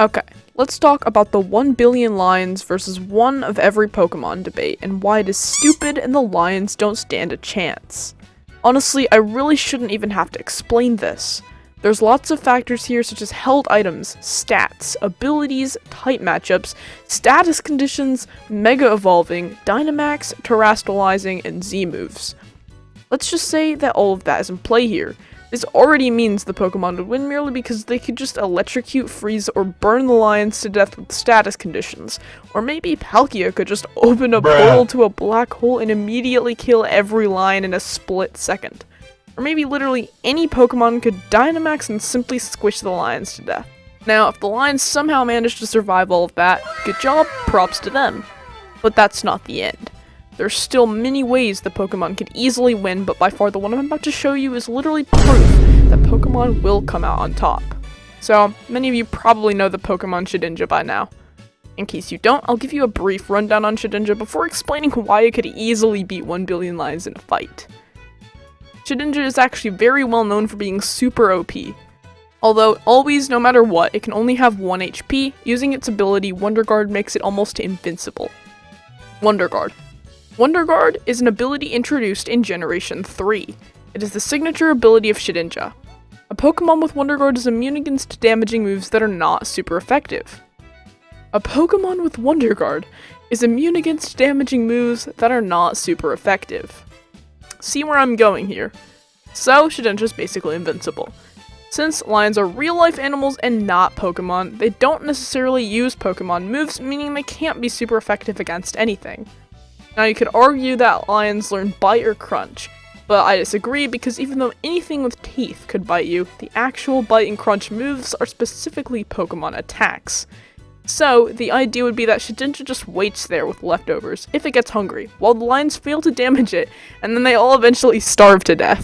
Okay, let's talk about the 1 billion lions versus one of every Pokemon debate and why it is stupid and the lions don't stand a chance. Honestly, I really shouldn't even have to explain this. There's lots of factors here such as held items, stats, abilities, type matchups, status conditions, Mega Evolving, Dynamax, Terastallizing, and Z-moves. Let's just say that all of that is in play here. This already means the Pokemon would win merely because they could just electrocute, freeze, or burn the lions to death with status conditions. Or maybe Palkia could just open a portal to a black hole and immediately kill every lion in a split second. Or maybe literally any Pokemon could Dynamax and simply squish the lions to death. Now, if the lions somehow managed to survive all of that, good job, props to them. But that's not the end. There's still many ways the Pokemon could easily win, but by far the one I'm about to show you is literally proof that Pokemon will come out on top. So, many of you probably know the Pokemon Shedinja by now. In case you don't, I'll give you a brief rundown on Shedinja before explaining why it could easily beat 1 billion lions in a fight. Shedinja is actually very well known for being super OP. Although, always, no matter what, it can only have 1 HP, using its ability Wonder Guard makes it almost invincible. Wonder Guard. Wonder Guard is an ability introduced in Generation 3. It is the signature ability of Shedinja. A Pokemon with Wonder Guard is immune against damaging moves that are not super effective. A Pokemon with Wonder Guard is immune against damaging moves that are not super effective. See where I'm going here? So, Shedinja is basically invincible. Since lions are real-life animals and not Pokemon, they don't necessarily use Pokemon moves, meaning they can't be super effective against anything. Now you could argue that lions learn Bite or Crunch, but I disagree because even though anything with teeth could bite you, the actual Bite and Crunch moves are specifically Pokemon attacks. So, the idea would be that Shedinja just waits there with leftovers if it gets hungry, while the lions fail to damage it, and then they all eventually starve to death.